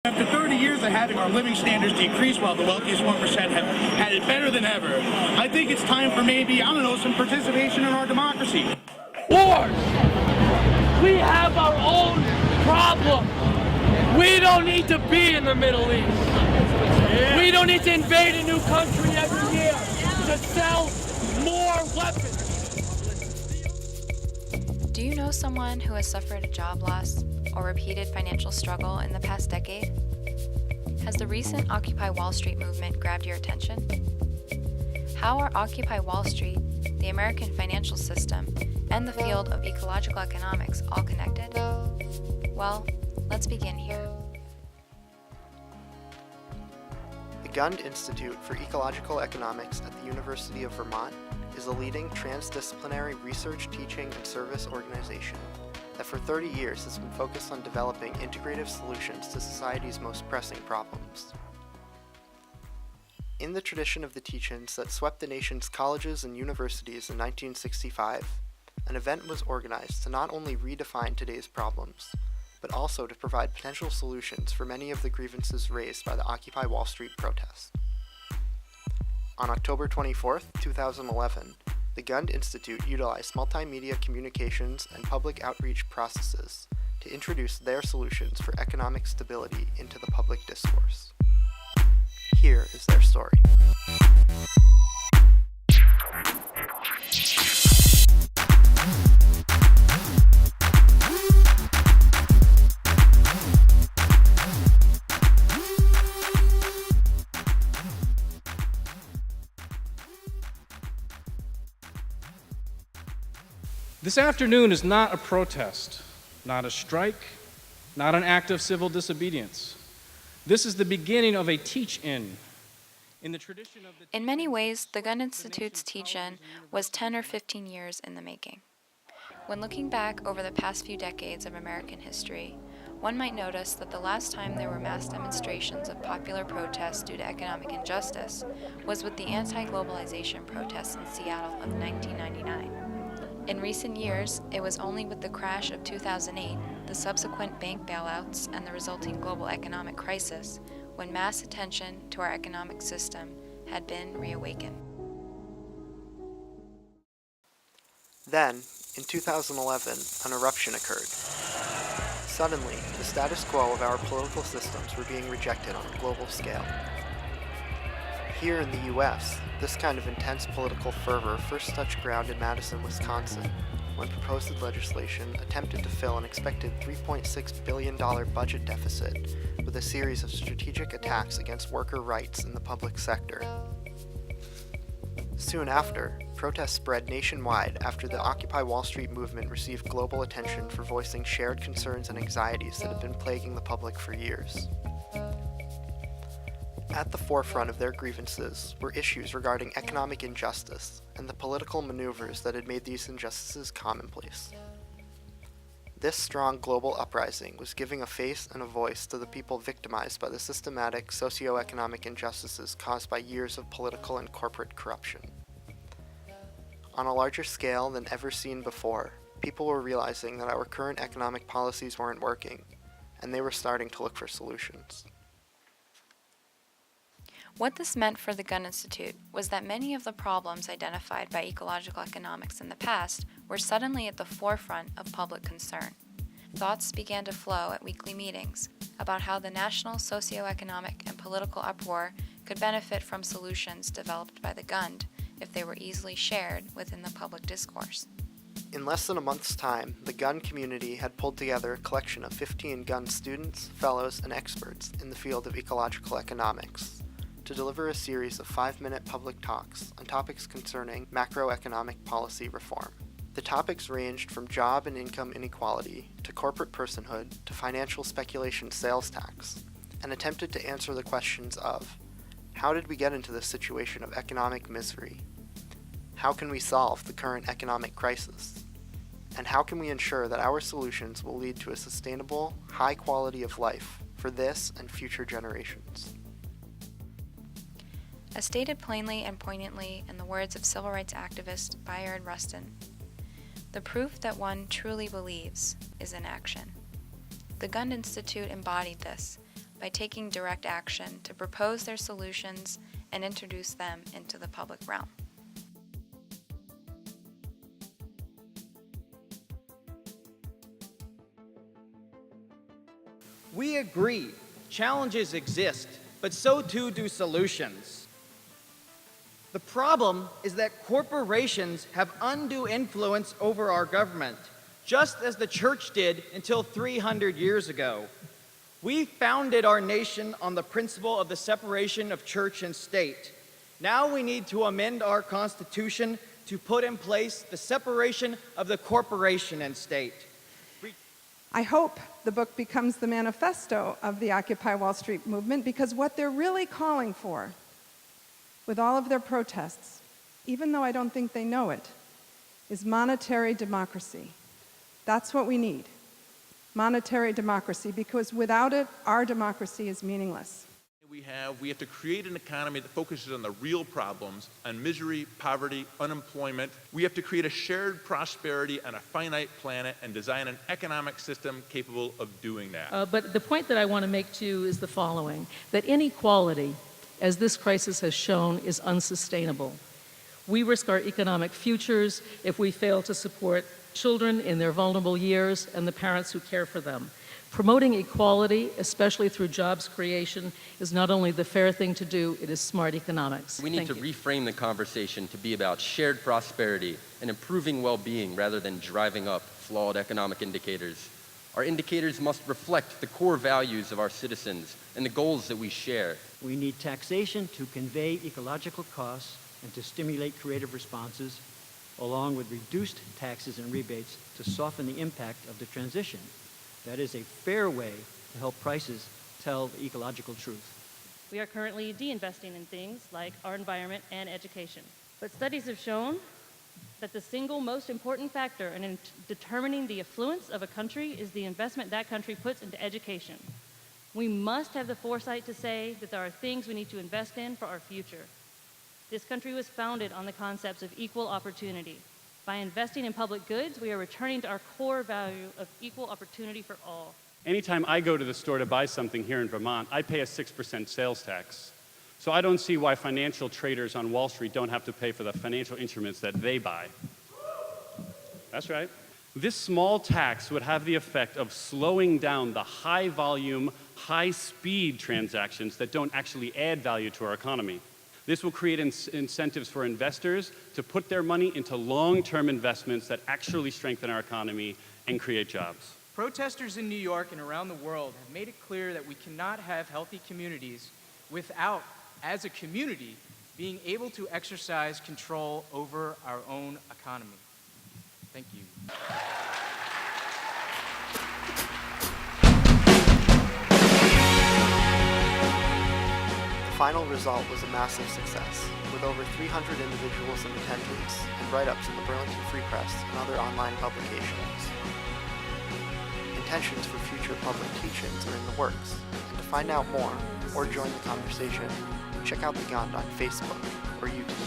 After 30 years of having our living standards decrease while the wealthiest 1% have had it better than ever, I think it's time for maybe, some participation in our democracy. Wars! We have our own problem. We don't need to be in the Middle East. We don't need to invade a new country every year to sell more weapons. Do you know someone who has suffered a job loss or repeated financial struggle in the past decade? Has the recent Occupy Wall Street movement grabbed your attention? How are Occupy Wall Street, the American financial system, and the field of ecological economics all connected? Well, let's begin here. The Gund Institute for Ecological Economics at the University of Vermont is a leading transdisciplinary research, teaching, and service organization that for 30 years has been focused on developing integrative solutions to society's most pressing problems. In the tradition of the teach-ins that swept the nation's colleges and universities in 1965, an event was organized to not only redefine today's problems, but also to provide potential solutions for many of the grievances raised by the Occupy Wall Street protest. On October 24, 2011, the Gund Institute utilized multimedia communications and public outreach processes to introduce their solutions for economic stability into the public discourse. Here is their story. This afternoon is not a protest, not a strike, not an act of civil disobedience. This is the beginning of a teach-in. In many ways, the Gund Institute's teach-in was 10 or 15 years in the making. When looking back over the past few decades of American history, one might notice that the last time there were mass demonstrations of popular protests due to economic injustice was with the anti-globalization protests in Seattle of 1999. In recent years, it was only with the crash of 2008, the subsequent bank bailouts, and the resulting global economic crisis when mass attention to our economic system had been reawakened. Then, in 2011, an eruption occurred. Suddenly, the status quo of our political systems were being rejected on a global scale. Here in the US, this kind of intense political fervor first touched ground in Madison, Wisconsin, when proposed legislation attempted to fill an expected $3.6 billion budget deficit with a series of strategic attacks against worker rights in the public sector. Soon after, protests spread nationwide after the Occupy Wall Street movement received global attention for voicing shared concerns and anxieties that had been plaguing the public for years. At the forefront of their grievances were issues regarding economic injustice and the political maneuvers that had made these injustices commonplace. This strong global uprising was giving a face and a voice to the people victimized by the systematic socioeconomic injustices caused by years of political and corporate corruption. On a larger scale than ever seen before, people were realizing that our current economic policies weren't working, and they were starting to look for solutions. What this meant for the Gund Institute was that many of the problems identified by ecological economics in the past were suddenly at the forefront of public concern. Thoughts began to flow at weekly meetings about how the national socioeconomic and political uproar could benefit from solutions developed by the Gund if they were easily shared within the public discourse. In less than a month's time, the Gund community had pulled together a collection of 15 Gund students, fellows, and experts in the field of ecological economics to deliver a series of 5-minute public talks on topics concerning macroeconomic policy reform. The topics ranged from job and income inequality to corporate personhood to financial speculation sales tax, and attempted to answer the questions of: how did we get into this situation of economic misery? How can we solve the current economic crisis? And how can we ensure that our solutions will lead to a sustainable, high quality of life for this and future generations? As stated plainly and poignantly in the words of civil rights activist Bayard Rustin, the proof that one truly believes is in action. The Gund Institute embodied this by taking direct action to propose their solutions and introduce them into the public realm. We agree, challenges exist, but so too do solutions. The problem is that corporations have undue influence over our government, just as the church did until 300 years ago. We founded our nation on the principle of the separation of church and state. Now we need to amend our Constitution to put in place the separation of the corporation and state. I hope the book becomes the manifesto of the Occupy Wall Street movement, because what they're really calling for, with all of their protests, even though I don't think they know it, is monetary democracy. That's what we need, monetary democracy, because without it, our democracy is meaningless. We have to create an economy that focuses on the real problems, on misery, poverty, unemployment. We have to create a shared prosperity on a finite planet and design an economic system capable of doing that. But the point that I want to make to you is the following, that inequality, as this crisis has shown, is unsustainable. We risk our economic futures if we fail to support children in their vulnerable years and the parents who care for them. Promoting equality, especially through jobs creation, is not only the fair thing to do, it is smart economics. We need to reframe the conversation to be about shared prosperity and improving well-being rather than driving up flawed economic indicators. Our indicators must reflect the core values of our citizens and the goals that we share. We need taxation to convey ecological costs and to stimulate creative responses, along with reduced taxes and rebates to soften the impact of the transition. That is a fair way to help prices tell the ecological truth. We are currently de-investing in things like our environment and education. But studies have shown that the single most important factor in determining the affluence of a country is the investment that country puts into education. We must have the foresight to say that there are things we need to invest in for our future. This country was founded on the concepts of equal opportunity. By investing in public goods, we are returning to our core value of equal opportunity for all. Anytime I go to the store to buy something here in Vermont, I pay a 6% sales tax. So I don't see why financial traders on Wall Street don't have to pay for the financial instruments that they buy. That's right. This small tax would have the effect of slowing down the high-volume, high-speed transactions that don't actually add value to our economy. This will create incentives for investors to put their money into long-term investments that actually strengthen our economy and create jobs. Protesters in New York and around the world have made it clear that we cannot have healthy communities without, as a community, being able to exercise control over our own economy. Thank you. The final result was a massive success, with over 300 individuals in attendance and write-ups in the Burlington Free Press and other online publications. Intentions for future public teach-ins are in the works, and to find out more, or join the conversation, check out The Gund on Facebook or YouTube.